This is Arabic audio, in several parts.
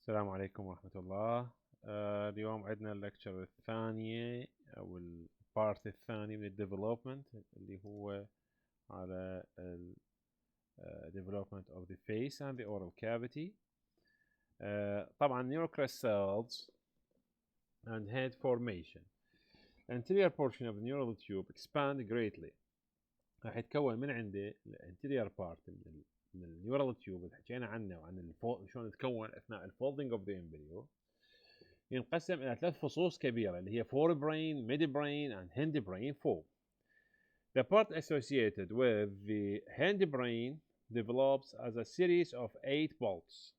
السلام عليكم ورحمة الله. اليوم عندنا اللكتشر الثانية أو البارت الثاني من الديفلوبمنت اللي هو على ال development of the face and the oral cavity. طبعا neurocrist cells and head formation. Anterior portion of the neural tube expand greatly. راح يتكون من عنده الانتيريور بارت من النيورال تيوب اللي حكينا عنه وعن شلون يتكون اثناء الفولدنج اوف ذا امبريو. ينقسم الى 3 فصوص كبيره اللي هي forebrain, midbrain and hindbrain فوق. The part associated with the hindbrain develops as a series of 8 bolts.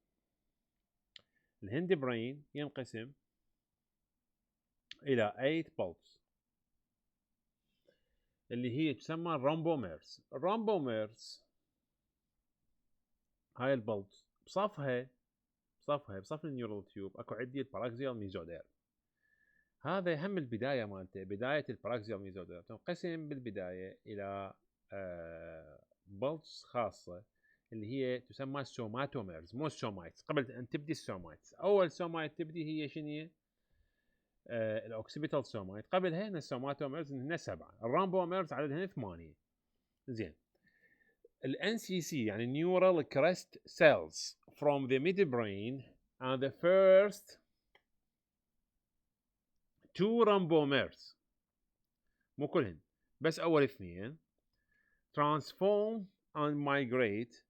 الهندبرين ينقسم الى 8 bolts اللي هي تسمى الرومبوميرز. الرومبوميرز هاي البولتس بصف النيورال تيوب اكو عندي الباراكزيال ميزودير. هذا هم البدايه مالته، بدايه الباراكزيال ميزودير تنقسم بالبدايه الى بولتس خاصه اللي هي تسمى سوماتوميرز، مو السومايتس. قبل ان تبدي السومايتس، اول سومايت تبدي هي شنو؟ الاوكسيبيتال سومايت. قبلها هنا السوماتوميرز هن 7، الرامبوميرز عددهن 8. زين. ال NCC يعني neural crest cells from the midbrain and the first 2 rhombomeres، مو كلهن بس أول 2، transform and migrate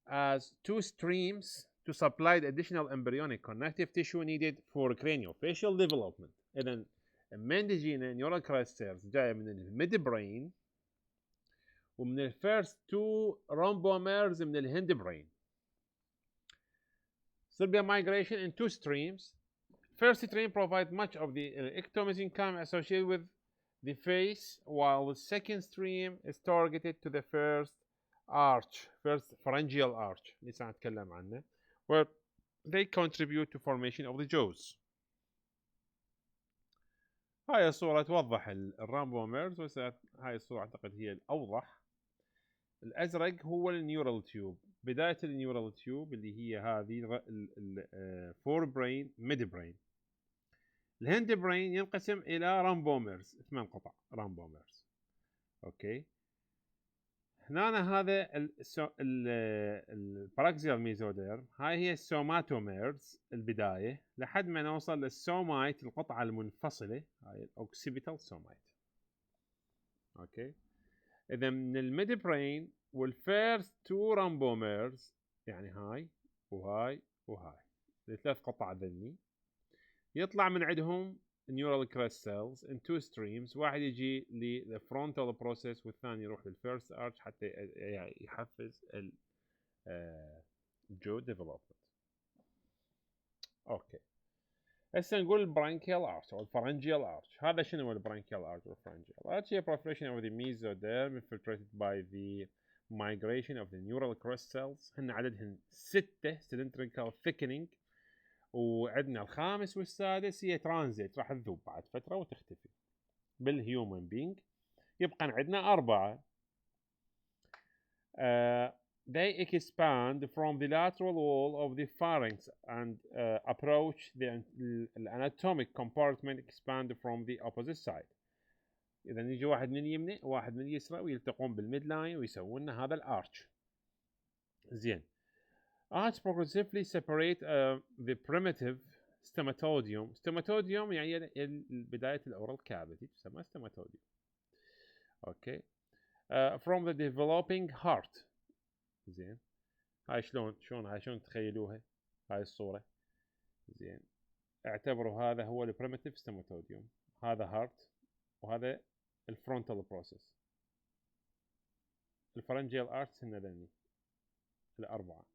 as 2 streams to supply the additional embryonic connective tissue needed for craniofacial development. إذا من تجينا neural crest cells جاية من الميدبرين ومن الفيرست 2 rhombomeres من الهندبرين. So there will be a migration in 2 streams. First stream provides much of the ectomesin associated with the face, while the second stream is targeted to the first pharyngeal arch اللي سنتكلم عنه, where they contribute to formation of the jaws. هاي الصورة توضح الرامبوميرز، هاي الصورة أعتقد هي الأوضح. الأزرق هو النيورال تيوب، بداية النيورال تيوب اللي هي هذه الفور برين ميد برين. الهند برين ينقسم إلى رامبوميرز، 8 قطع رامبوميرز. أوكي. هنا هذا الباراكزيال ميزودير، هاي هي السوماتوميرز البداية لحد ما نوصل للسومايت القطعة المنفصلة، هاي الأوكسيبيتال سومايت. أوكي. إذا من الميد برين والفيرست 2 رامبوميرز يعني هاي وهاي وهاي الثلاث قطع ذني، يطلع من عندهم neural crest cells in 2 streams، واحد يجي للفرونتال بروسيس والثاني يروح للفيرست ارش حتى يحفز الجو ديفلوبمنت. اوكي. هسه نقول البرانكيال ارش او الفرنجيال ارش. هذا شنو هو البرانكيال ارش والفرنجيال ارش؟ هي proliferation of the mesoderm infiltrated by the migration of the neural crest cells. هن عددهن 6 cylindrical thickening، وعندنا الخامس والسادس هي ترانزيت، راح تذوب بعد فترة وتختفي. بالهيومن بينج يبقى عندنا 4. They expand from the lateral wall of the pharynx and approach the anatomic compartment, expand from the opposite side. إذا يجي واحد من يمنه وواحد من يسره ويلتقون بالميد لاين ويسوون لنا هذا الارش. زين. Arch progressively separate the primitive stomodeum. stomodeum يعني بداية الأورال كافيتي تسمى stomodeum. أوكي. From the developing heart. زين. هاي شلون تخيلوها هاي الصورة. زين. اعتبروا هذا هو البريميتيف stomodeum، هذا هارت وهذا الفرونتال بروسيس. الفرنجيال ارتس هن ذني الأربعة.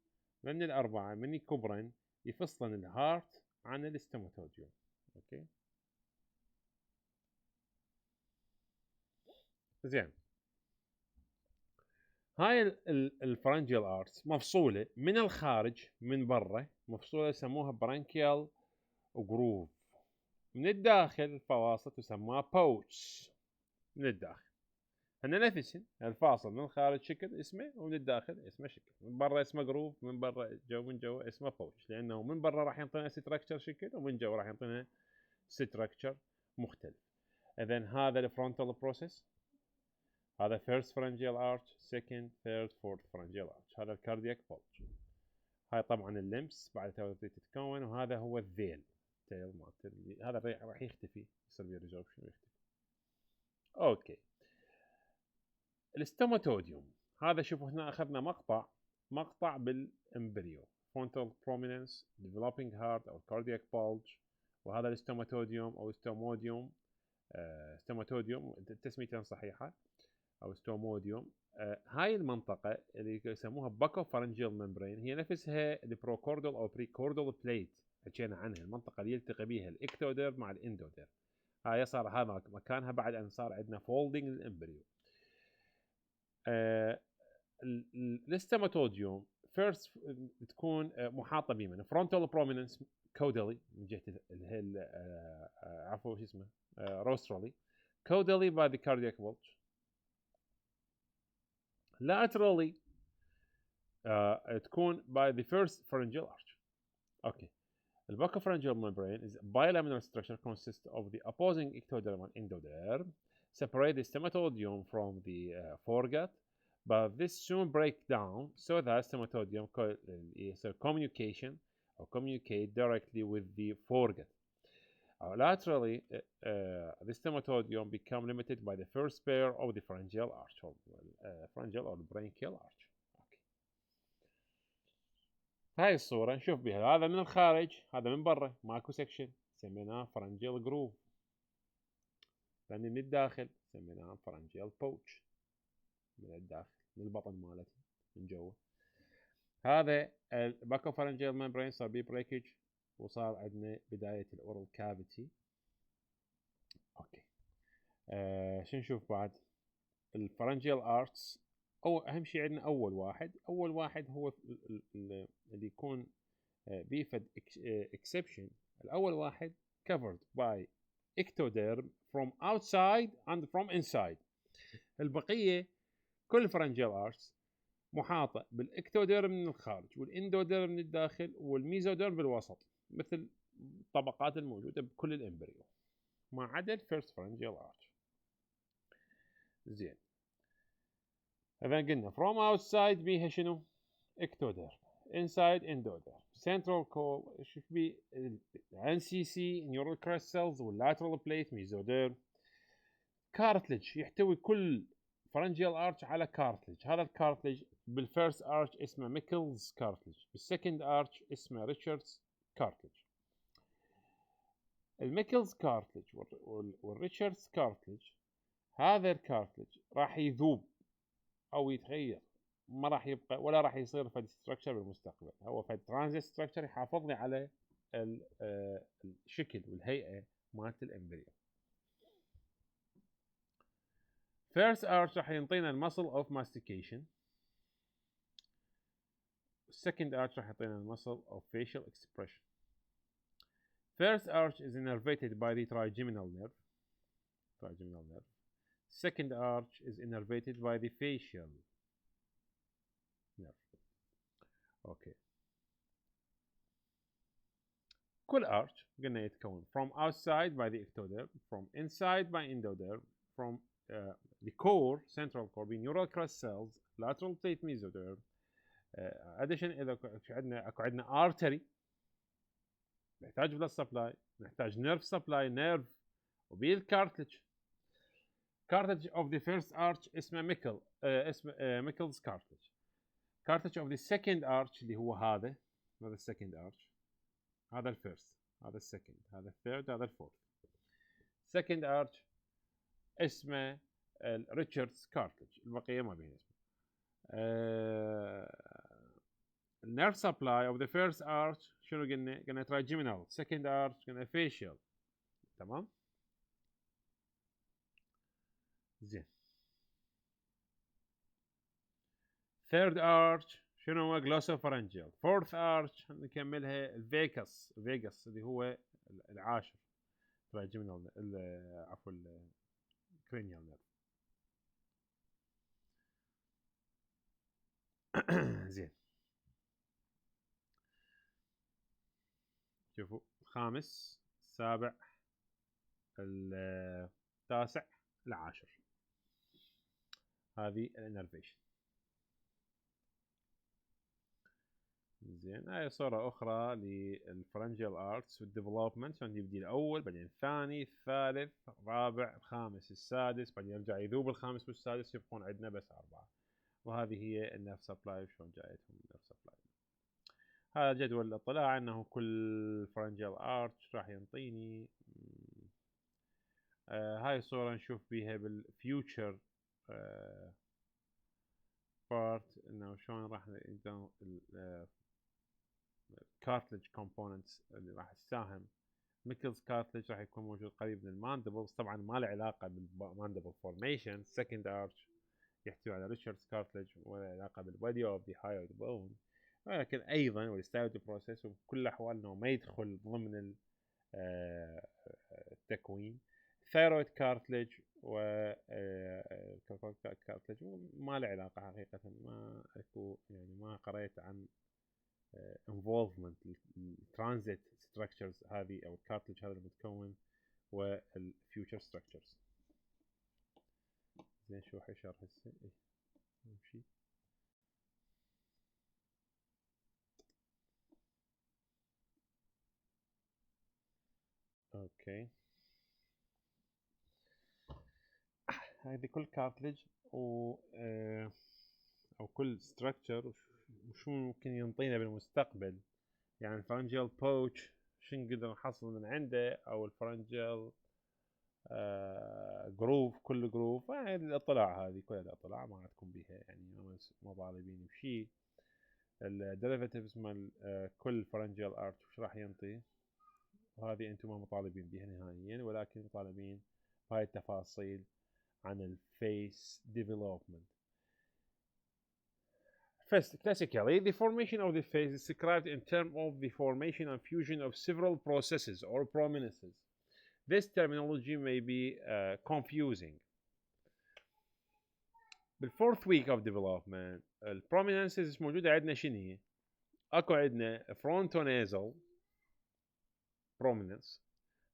من الأربعة من يكبرن يفصلن الهارت عن الاستوماتوديوم. اوكي. زين. هاي الفرنجيال ارتس مفصولة من الخارج من برا، مفصولة يسموها برانكيال جروف. من الداخل الفواصل تسمى بوتش من الداخل. هن نفسهن، الفاصل من الخارج شكل اسمه ومن الداخل اسمه شكل، من برا اسمه جروف، من برا من جوا اسمه بوتش، لانه من برا راح يعطينا ستراكشر شكل ومن جوا راح يعطينا ستراكشر مختلف. اذا هذا الفرونتال بروسيس، هذا first pharyngeal arch, second, third, fourth pharyngeal arch، هذا الكاردياك بولج. هاي طبعا اللمس بعد تو تتكون، وهذا هو الذيل تيل مالت هذا راح يختفي، يصير بيه ريزوربشن ويختفي. اوكي. الاستوماتوديوم هذا شوفوا هنا اخذنا مقطع بالامبريو، frontal prominence, developing heart او cardiac bulge، وهذا الاستوماتوديوم او ستوموديوم، ستوماتوديوم تسميته صحيحه او ستوموديوم. هاي المنطقه اللي يسموها باكوفارنجيال ممبرين هي نفسها البروكوردال او بريكوردال بليت، حكينا عنها، المنطقه اللي يلتقي بها الاكتودير مع الاندودير. هاي صار هذا مكانها بعد ان صار عندنا فولدنج للامبريو. الاستوماتوديوم فيرست تكون محاطه بمن فرونتال بروميننس كودالي من جهه عفوا شو اسمه روسترالي، كودالي by the cardiac bulge، laterally تكون by the first pharyngeal arch. Okay. The buccopharyngeal membrane is a bilaminar structure consists of the opposing ectoderm and endoderm, separate the stomatodium from the foregut, but this soon break down so that stomatodium is a communication or communicate directly with the foregut. Laterally, the stomatodium become limited by the first pair of the pharyngeal arch, or pharyngeal or branchial arch. Okay. هاي الصورة نشوف بها، هذا من الخارج، هذا من برا، ماكو سكشن، سميناه pharyngeal groove. ثاني من الداخل سميناه pharyngeal pouch، من الداخل من البطن مالتي من جوا. هذا الباكوفارنجيال ممبرين صار بيه بريكج، وصار عندنا بداية الأورال كافيتي. اوكي. شو نشوف بعد؟ الفارنجيال ارتس، او اهم شيء عندنا اول واحد هو اللي يكون بيفد exception. الاول واحد covered by ectoderm from outside and from inside. البقيه كل الفارنجيال ارتس محاطه بالاكتوديرم من الخارج والاندوديرم من الداخل والميزوديرم بالوسط، مثل الطبقات الموجوده بكل الامبريو ما عدا الفيرست فارنجيال ارش. زين، اذا قلنا from outside بيها شنو؟ اكتوديرم، inside endoderm، central core شوف بي NCC neural crest cells والlateral plate mesoderm، كارتلج يحتوي كل فرنجيال ارش على كارتلج. هذا الكارتلج بالفيرست ارش اسمه ميكلز كارتلج، بالسكند ارش اسمه ريتشاردز كارتلج. الميكلز كارتلج والريتشاردز كارتلج، هذا الكارتلج راح يذوب او يتغير، ما راح يبقى ولا راح يصير فد ستراكشر بالمستقبل، هو فد ترانزيت ستراكشر يحافظ لي على الشكل والهيئه مالت الامبريو. First arch راح ينطينا المسل of mastication. Second arch راح يعطينا المسل of facial expression. First arch is innervated by the trigeminal nerve. Second arch is innervated by the facial nerve. Okay. كل arch قلنا يتكون from outside by the ectoderm, from inside by endoderm, from the core, central core, be neural crest cells, lateral plate mesoderm. addition اذا اكو عندنا artery نحتاج blood supply، نحتاج nerve supply nerve، وبيه الكارتلج. cartilage of the first arch اسمه اسمه ميكلز cartilage. cartilage of the second arch اللي هو هذا السكند arch، هذا الفيرست، هذا السكند، هذا الثيرد، هذا الفورث. second arch اسمه ريتشاردز كارتلج، البقيه ما بين اسمه. النيرف سبلاي اوف ذا فيرست ارش شنو قلنا ترايجيمينال، second arch قلنا facial. تمام. زين. third arch شنو هو glossopharyngeal. fourth arch نكملها الفيكس اللي هو العاشر، ترايجيمينال عفوا الكرينيال نيرف. زين. شوفوا الخامس، السابع، التاسع، العاشر، هذه الانرفيشن. زين، هاي صورة أخرى للفرنجيال ارتس والديفلوبمنت، شلون يبدي الأول بعدين الثاني الثالث الرابع الخامس السادس، بعدين يرجع يذوب الخامس والسادس، يبقون عندنا بس 4. وهذه هي النيرف سبلاي شلون جايتهم النيرف سبلاي. هذا جدول الاطلاع انه كل فرنجيال ارتش راح ينطيني. هاي الصورة نشوف بيها بالفيوتشر بارت انه شلون راح الكارتلج كومبوننتس اللي راح تساهم. ميكلز كارتلج راح يكون موجود قريب من الماندبلز، طبعا ما له علاقة بالماندبل فورميشن. سكند ارش يحتوي على ريتشاردز كارتلج ولا علاقة بالبادي اوف ذا هايود بون، ولكن ايضا والستايلوتي بروسيس وبكل الاحوال انه ما يدخل ضمن التكوين. ثايرويد كارتلج و كارتلج ما له علاقة حقيقة، ما اكو يعني ما قريت عن involvement الترانزيت ستراكشرز هذه او الكارتلج هذا المتكون والفيوتشر ستراكشرز. زين شو حيشرح هسه نمشي. اوكي، هذه كل كارتلج و او كل ستراكشر وشو ممكن ينطينا بالمستقبل. يعني الفرنجيال بوتش شو نقدر نحصل من عنده، او الفرنجيال جروف، كل جروف يعني الاطلاع هذه كلها الاطلاع ما عندكم بيها، يعني ما طالبين بشيء. الديريفاتيفز مال كل فرنجيال ارت وش راح ينطي، وهذه انتم ما مطالبين بها نهائيا، ولكن مطالبين بهاي التفاصيل عن الفيس ديفلوبمنت. First, classically, the formation of the face is described in terms of the formation and fusion of several processes or prominences. This terminology may be confusing. بالfourth week of development البروميننسز موجودة عندنا شنو هي؟ اكو عندنا frontonasal prominence,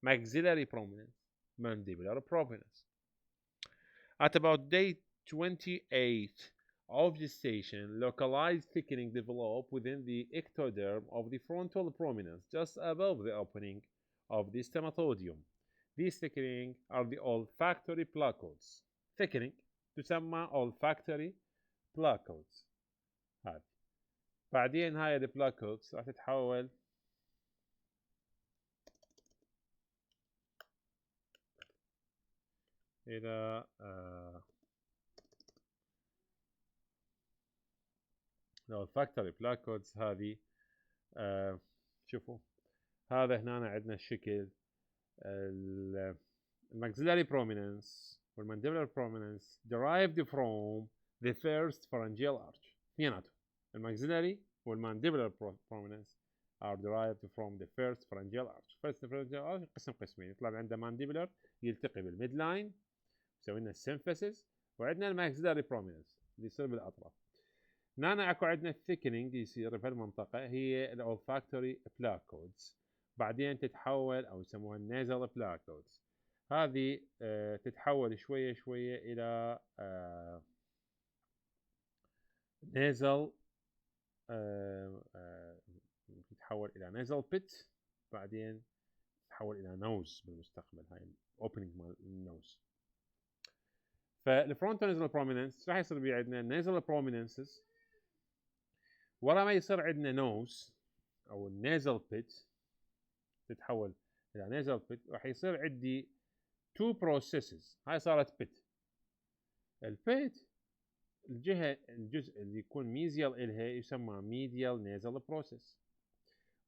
maxillary prominence, mandibular prominence. At about day 28 of gestation, localized thickening develop within the ectoderm of the frontal prominence, just above the opening of the stomodeum. These thickening are the olfactory placodes. Thickening تسمى olfactory placodes. هذه بعدين هاي البلاكودز راح تتحول إلى olfactory placodes. هذه شوفوا هذا هنا عندنا الشكل الماكسيلاري prominence والمانديبولار prominence derived from the first pharyngeal arch. اثنيناتهم الماكسيلاري والمانديبولار prominence are derived from the first pharyngeal arch. first pharyngeal arch قسم قسمين، يطلع عندنا مانديبولار يلتقي بالميد لاين يسوي لنا السيمفيسيس، وعندنا الماكسيلاري prominence اللي يصير بالاطراف. هنا اكو عندنا الثيكنينج يصير بهالمنطقه هي الاولفاكتوري بلاكودز، بعدين تتحول او يسموها النيزل بلاكودز. هذه تتحول شويه شويه الى نيزل، تتحول الى نيزل بيت، بعدين تتحول الى نوز بالمستقبل. هاي الاوبننج مال النوز. فالفرونتال نيزل بروميننس راح يصير بيه عندنا نيزل بروميننسز، ورا ما يصير عندنا نوز او النيزل بيت تتحول الى نيزل بيت، راح يصير عندي تو بروسيسز. هاي صارت بيت. البيت الجزء اللي يكون ميزيال إلها يسمى ميديال نيزل بروسيس،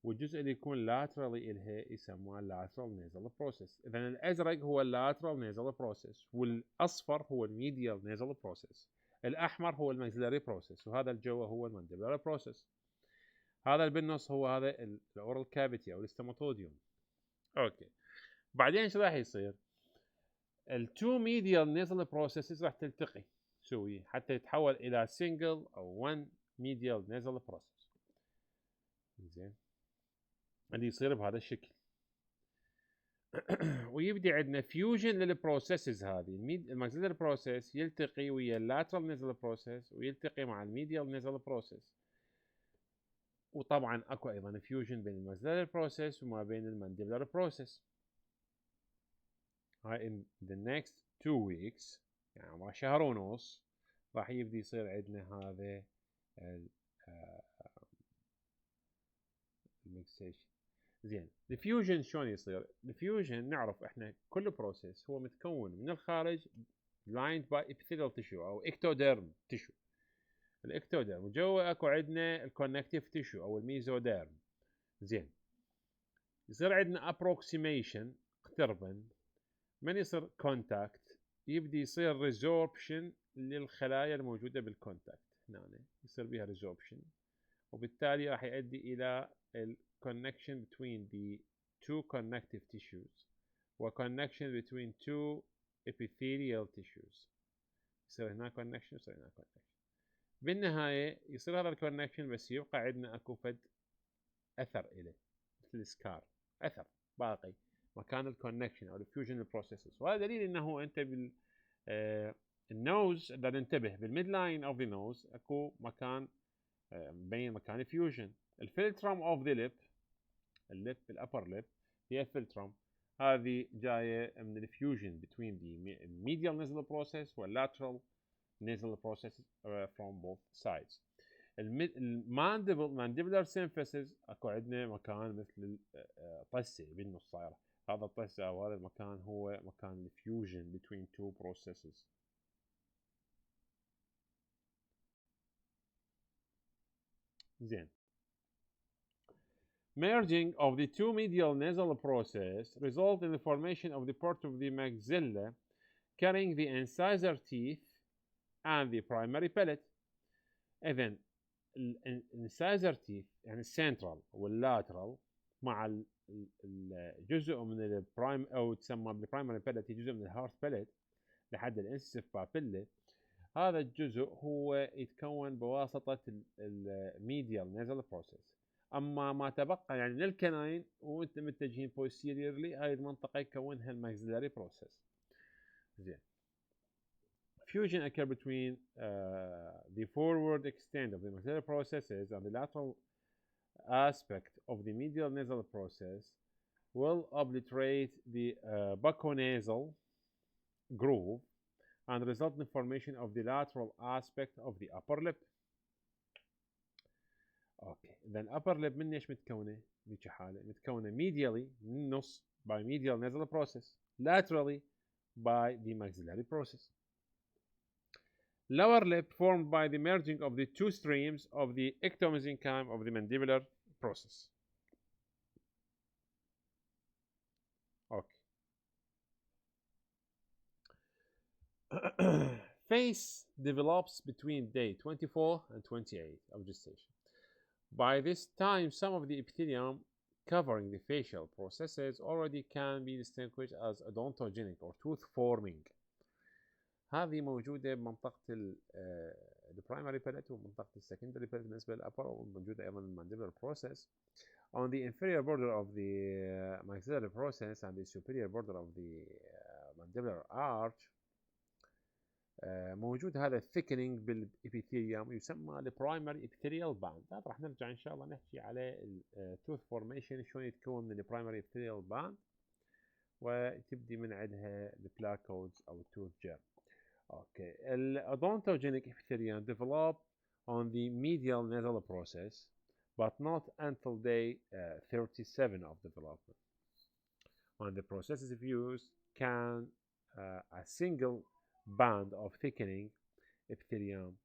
والجزء اللي يكون لاترالي إلها يسمى لاترال نيزل بروسيس. إذا الأزرق هو اللاترال نيزل بروسيس، والأصفر هو الميديال نيزل بروسيس، الأحمر هو الماكسيلاري بروسيس، وهذا الجوا هو المانديبولار بروسيس. هذا اللي بالنص هو هذا الاورال كافيتي او الاستوماتوديوم. اوكي، بعدين ايش راح يصير؟ التو ميديال نيزل بروسيسز راح تلتقي سوي حتى يتحول الى سنجل او 1 medial nasal process. زين اللي يصير بهذا الشكل. ويبدي عندنا فيوجن للبروسيسز هذه. الماكسيلاري بروسيس يلتقي ويا اللاترال نيزل بروسيس ويلتقي مع الميديال نيزل بروسيس. وطبعا اكو ايضا فيوجن بين الماكسيلاري بروسيس وما بين المانديبولار بروسيس. هاي in the next 2 weeks يعني مع شهر ونص راح يبدي يصير عندنا هذا الميكسيشن. زين الفيوجن شلون يصير؟ الفيوجن نعرف احنا كل بروسيس هو متكون من الخارج lined by epithelial tissue او ectoderm tissue. الاكتوديرم وجوا اكو عندنا الكونكتيف تيشو او الميزوديرم. زين يصير عندنا approximation اقتربا. من يصير كونتاكت يبدي يصير ريزوربشن للخلايا الموجوده بالكونتاكت. هنا يصير بها ريزوربشن وبالتالي راح يؤدي الى connection between the two connective tissues و connection between two epithelial tissues. يصير هنا connection يصير هنا connection. بالنهاية يصير هذا الكونكشن بس يبقى عندنا اكو فد اثر إله مثل سكار، اثر باقي مكان الكونكشن او الفيوجن بروسيسز. وهذا دليل انه انت بال النوز بدنا ننتبه بالميد لاين اوف ذا نوز اكو مكان مبين مكان فيوجن. الفلترم اوف ذا ليب، الليب الابر ليب هي الفلترم، هذه جايه من الفيوجن between the medial nasal process والlateral nasal process from both sides. mandibular symphysis اكو عندنا مكان مثل طسه بالنص صايره. هذا الطسه او هذا المكان هو مكان الفيوجن between two processes. زين merging of the two medial nasal process result in the formation of the part of the maxilla carrying the incisor teeth and the primary palate. إذن الانسايزر تيث يعني السنترال واللاترال مع الجزء من البرايم او تسمى بالبرايمري باليت، جزء من الهارت باليت لحد الانسيف بابيلا. هذا الجزء هو يتكون بواسطه الميديال نازل بروسيس. اما ما تبقى يعني للكناين وانت متجهين بوستيريورلي هاي المنطقه يكونها الماكسيلاري بروسيس. زين fusion occur between the forward extent of the maxillary processes and the lateral aspect of the medial nasal process will obliterate the bucconasal groove and result in the formation of the lateral aspect of the upper lip. Okay, then upper lip من ايش متكونة؟ بهيك حالة متكونة medially من النص by medial nasal process, laterally by the maxillary process. Lower lip formed by the merging of the two streams of the ectomesenchyme of the mandibular process. Okay. Face develops between day 24 and 28 of gestation. By this time, some of the epithelium covering the facial processes already can be distinguished as odontogenic or tooth forming. هذه موجودة بمنطقة البرايمري باليت ومنطقة السكندري باليت بالنسبة للأبر، وموجودة أيضا المانديبولار process. On the inferior border of the maxillary process and the superior border of the mandibular arch موجود هذا thickening بالإبيثيليوم يسمى البرايمري epithelial band. هذا راح نرجع إن شاء الله نحكي على التوث فورميشن شلون يتكون من البرايمري epithelial band وتبدي من عندها البلاكودز أو التوث جيرم. Okay, odontogenic epithelium develop on the medial nasal process, but not until day 37 of development. On the processes of use, can a single band of thickening epithelium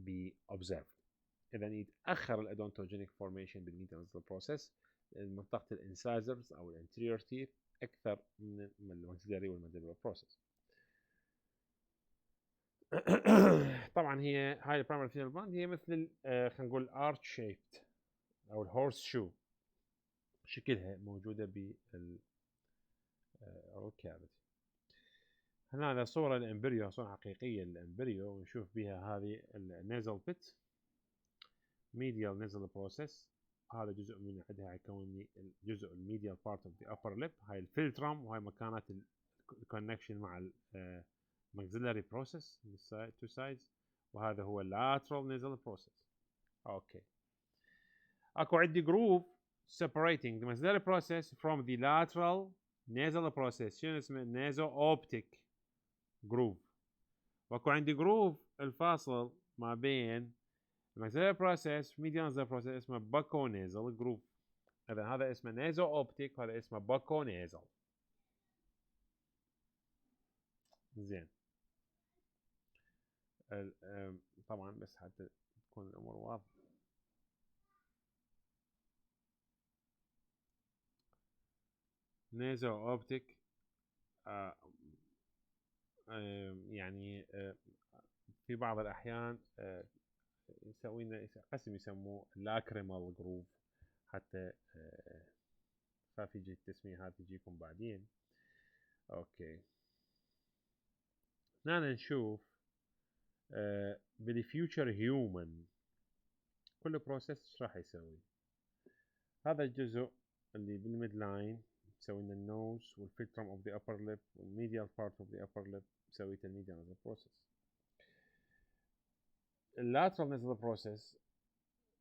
be observed. إذا يتأخر الأدونتوجينيك فورميشن بالميديال nasal process منطقة الانسايزرز أو الانتيريور تيث أكثر من الماكسيلاري والمانديبولار process. طبعا هاي البرايمري epithelial band هي مثل خلينا نقول arch shaped او الهورس شو، شكلها موجوده بال الكافيتي. هنا صوره الامبريو، صوره حقيقيه للامبريو ونشوف بها هذه النيزل بيت. medial nasal process. هذا جزء من عندها هيكون لي الجزء الميديال part of the upper lip. هاي الفلترم وهاي مكانات الكونكشن مع ال maxillary process two sides. وهذا هو lateral nasal process. اوكي. اكو عندي جروف separating the maxillary process from the lateral nasal process. شنو اسمه؟ naso-optic groove. واكو عندي جروف الفاصل ما بين maxillary process medial nasal process اسمه bucco-nasal groove. اذا هذا اسمه naso-optic وهذا اسمه bucco-nasal. زين. طبعا بس حتى تكون الامور واضحه. naso-optic يعني في بعض الأحيان يسوي لنا قسم يسموه لاكريمال جروف، حتى فيجي التسمية هذه تجيكم بعدين. أوكي. هنا نشوف بالفيوتشر هيومن كل بروسيس ايش راح يسوي. هذا الجزء اللي بالميد لاين يسوي لنا النوز والفلترم اوف ذا upper lip والميديال بارت اوف ذا upper lip يسوي الميديال nasal process. اللاترال nasal process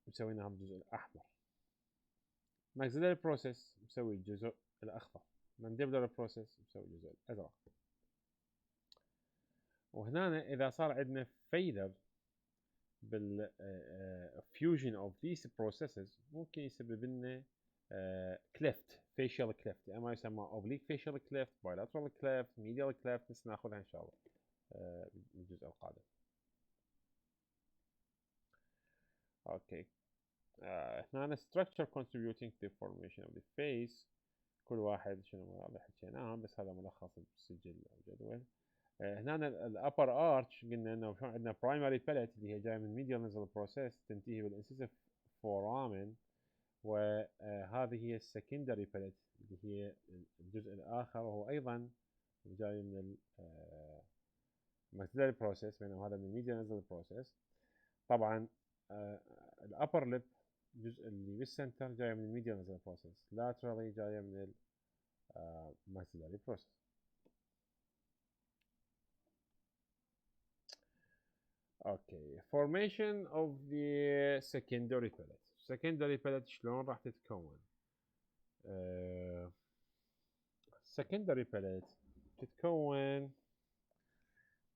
مسوي لنا الجزء الأحمر. maxillary process مسوي الجزء الأخضر. mandibular process مسوي الجزء الأزرق. وهنا إذا صار عندنا failure بال fusion of these processes ممكن يسبب لنا cleft facial cleft، أما يسمى oblique facial cleft bilateral cleft medial cleft. بس ناخذها إن شاء الله بالجزء القادم. أوكي. هنا structure contributing to the formation of the face. كل واحد شنو هذا حكيناه، بس هذا ملخص بالسجل الجدول. هنا الابر ارش قلنا انه شلون عندنا برايمري باليت اللي هي جايه من ميديال نزل بروسيس تنتهي بالانسيسيف فورامن، وهذه هي السكندري باليت اللي هي الجزء الاخر وهو ايضا جاي من الماكسيلاري بروسيس، بينما هذا من الميديال نزل بروسيس. طبعا الابر ليب الجزء اللي بالسنتر جاي من الميديال نزل بروسيس، لاترالي جايه من الماكسيلاري بروسيس. اوكي. formation of the secondary palate. secondary palate شلون راح تتكون؟ secondary palate تتكون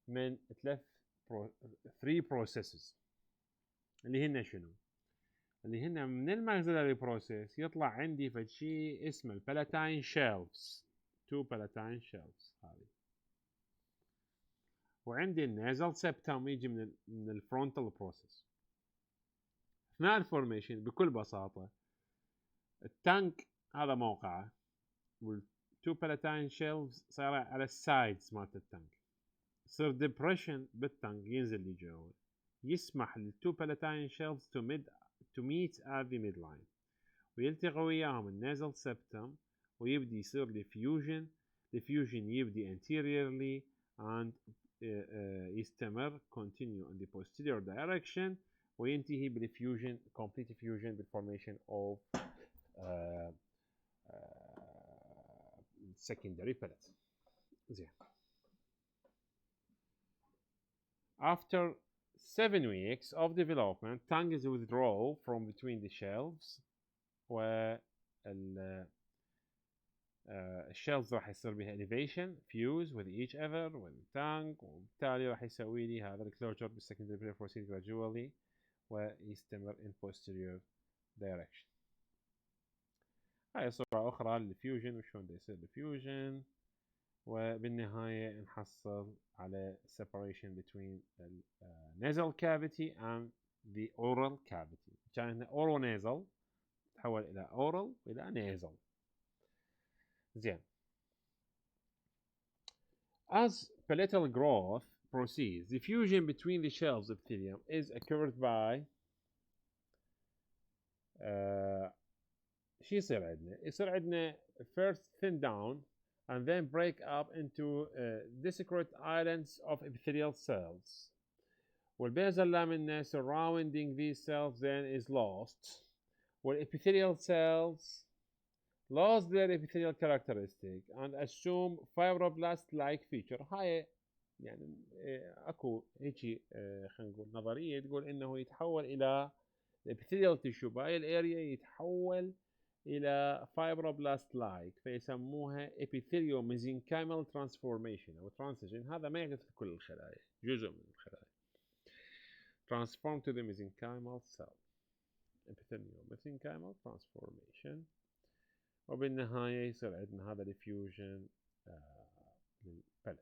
من three processes اللي هن شنو؟ اللي هن من الماكسيلاري بروسيس يطلع عندي فد شيء اسمه البالاتاين شيلفز، two palatine shelves هذه، وعندي النازل سبتم يجي من الفرونتال بروسيس. اثناء الفورميشن بكل بساطه التانك هذا موقعه، والتو بالاتاين شيلفز صايره على السايدز مالت التانك، يصير ديبريشن بالتانك ينزل لجوا، يسمح للتو بالاتاين شيلفز to meet at the midline ويلتقوا وياهم النازل سبتم ويبدي يصير diffusion يبدي anteriorly and يستمر continue in the posterior direction وينتهي بالفيوجن complete fusion بالformation of secondary palate. زين. After 7 weeks of development, tongue is withdrawn from between the shelves الشيلز راح يصير بها elevation fuse with each other with the tongue، وبالتالي راح يسوي لي هذا الكلوجر بالسكندري باليت proceed gradually ويستمر in posterior direction. هاي صورة أخرى للفيوجن وشلون يصير الفيوجن، وبالنهاية نحصل على separation between the nasal cavity and the oral cavity. كان oral nasal تحول إلى oral وإلى nasal. زين. As palatal growth proceeds, the fusion between the shelves of epithelium is occurred by شو يصير عندنا؟ يصير عندنا first thin down and then break up into discrete islands of epithelial cells. والبasal lamina surrounding these cells then is lost. والepithelial cells lost their epithelial characteristic and assume fibroblast-like feature. هاي يعني اكو هيك خلينا نقول نظريه تقول انه يتحول الى الابيثيليال تيشو بهاي الاريا يتحول الى فايبروبلاست لايك فيسموها epithelial mesenchymal transformation او transition. هذا ما يحدث في كل الخلايا، جزء من الخلايا. transform to the mesenchymal cell epithelial mesenchymal transformation. وبالنهاية يصير عندنا هذا الفيوجن للبلد.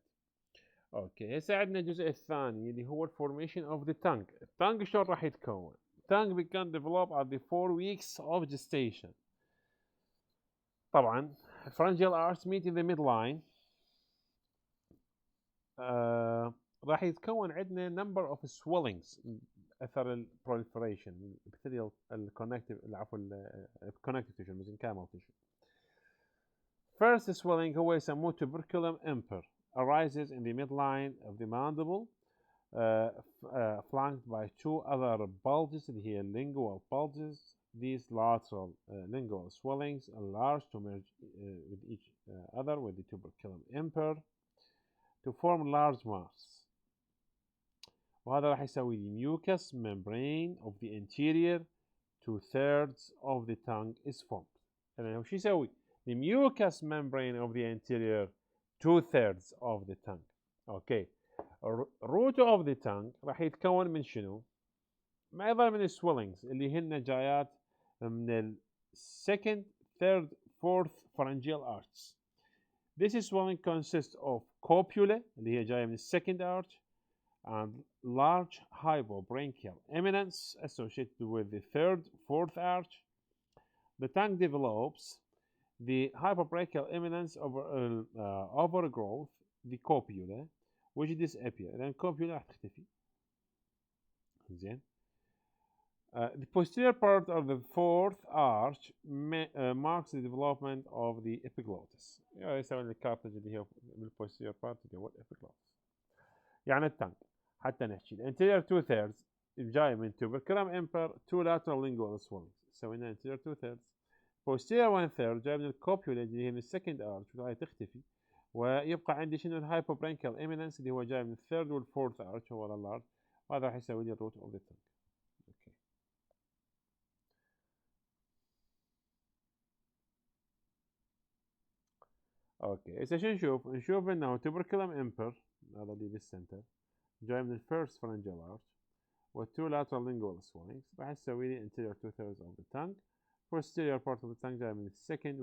اوكي هسه عندنا الجزء الثاني اللي هو الفورميشن اوف ذا تانج. التانج شلون راح يتكون؟ tongue began develop at the 4 weeks of gestation. طبعا pharyngeal arch meet in the midline. راح يتكون عندنا number of swellings اثر البروليفريشن epithelial الكونكتيف عفوا الكونكتيف تيشو mesenchymal tissue. First swelling هو يسموه tuberculum imper arises in the midline of the mandible flanked by two other bulges اللي هي lingual bulges. These lateral lingual swellings enlarge to merge with each other with the tuberculum imper to form large mass. وهذا راح يسوي the mucous membrane of the anterior 2/3 of the tongue is formed. يعني وش يسوي؟ The mucous membrane of the anterior 2/3 of the tongue. Okay. root of the tongue راح يتكون من شنو؟ معظم من السويلنجز اللي هن جايات من ال second, third, fourth pharyngeal arches. This swelling consists of copula اللي هي جاية من second arch and large hypobranchial eminence associated with the third, fourth arch. The tongue develops the hypobranchial eminence over overgrowth the copula which disappear. لأن copula راح تختفي. زين. The posterior part of the fourth arch marks the development of the epiglottis. يعني يسوي الكارتج اللي هي بالposterior part اللي هو epiglottis. يعني التانج حتى نحكي anterior 2/3 جاي من tuberculum imper two lateral lingual swellings. سوينا anterior 2/3. posterior 1/3 جاي من الكوبيولا اللي هي من السكند arch وهاي تختفي. ويبقى عندي شنو الهايبوبرانكيال ايميننس اللي هو جاي من الثيرد والفورث ارش هو اللارج. وهذا راح يسوي لي الروت اوف ذا تانج. اوكي هسه شو نشوف؟ نشوف انه tuberculum imper هذا اللي بالسنتر جاي من الفيرست pharyngeal arch والتو lateral lingual swellings راح يسوي لي anterior 2/3 of the tongue. posterior part of the tongue جاي من السكند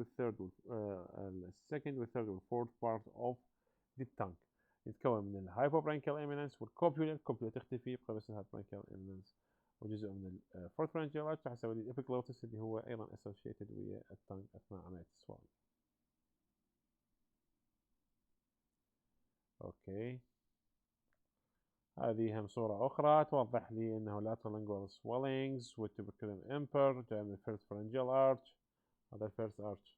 والثird والفورث part of the tongue. يتكون من الهايبوبرانكيال ايميننس والكوبيولا. الكوبيولا تختفي يبقى بس الهايبوبرانكيال ايميننس وجزء من الفورث pharyngeal arch راح يسوي لي الابيجلوتس اللي هو ايضا associated ويا التانج اثناء عمليه السوالف. اوكي هذه هم صورة أخرى توضح لي أنه lateral lingual swellings والtuberculum imper جاي من الفيرست pharyngeal arch. هذا الفيرست arch.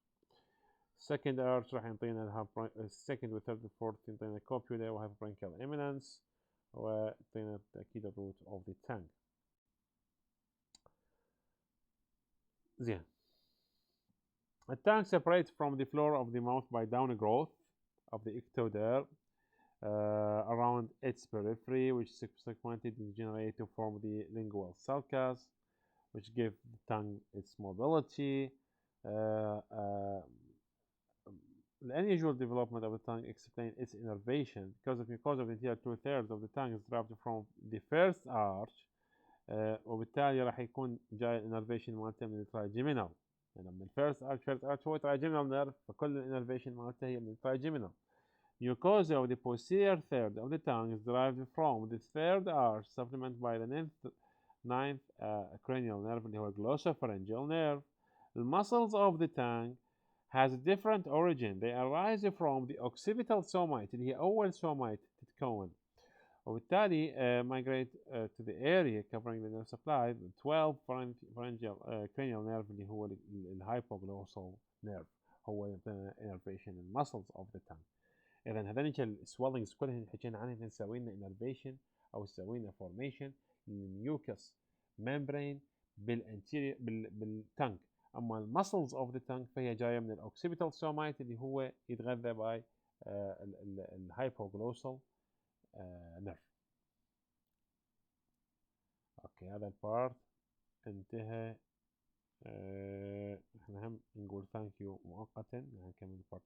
second arch راح يعطينا second والثird والfourth يعطينا copula وhypobranchial eminence ويعطينا أكيد الروت of the tongue. زين. The tongue separates from the floor of the mouth by downgrowth of the ectoderm around its periphery, which subsequently degenerate to form the lingual sulcus, which give the tongue its mobility. The unusual development of the tongue explains its innervation because of the anterior 2/3 of the tongue is derived from the first arch. وبالتالي راح يكون جاي الانرفيشن مالته من الترايجيمينال. يعني من الفيرست arch هو ترايجيمينال نيرف فكل الانرفيشن مالته هي من الترايجيمينال. Mucosa of the posterior third of the tongue is derived from the third arch supplemented by the ninth cranial nerve اللي هو glossopharyngeal nerve. The muscles of the tongue has a different origin. They arise from the occipital somite اللي هي أول somite تتكون. وبالتالي migrate to the area covering the nerve supply. The 12 pharyngeal cranial nerve اللي هو الhypoglossal nerve هو يعطينا innervation in muscles of the tongue. إذا هذول السويلنجز كلهن حكينا عنهن نسوي لنا innervation أو تسوي لنا فورميشن للميوكس ممبرين بالانتيريور بالتنج. أما المسلز أوف ذا تنج فهي جاية من الأوكسيبيتال سومايت اللي هو يتغذى باي الهايبوغلوسال نيرف. اوكي هذا البارت انتهى. احنا هم نقول ثانك يو مؤقتا، نكمل البارت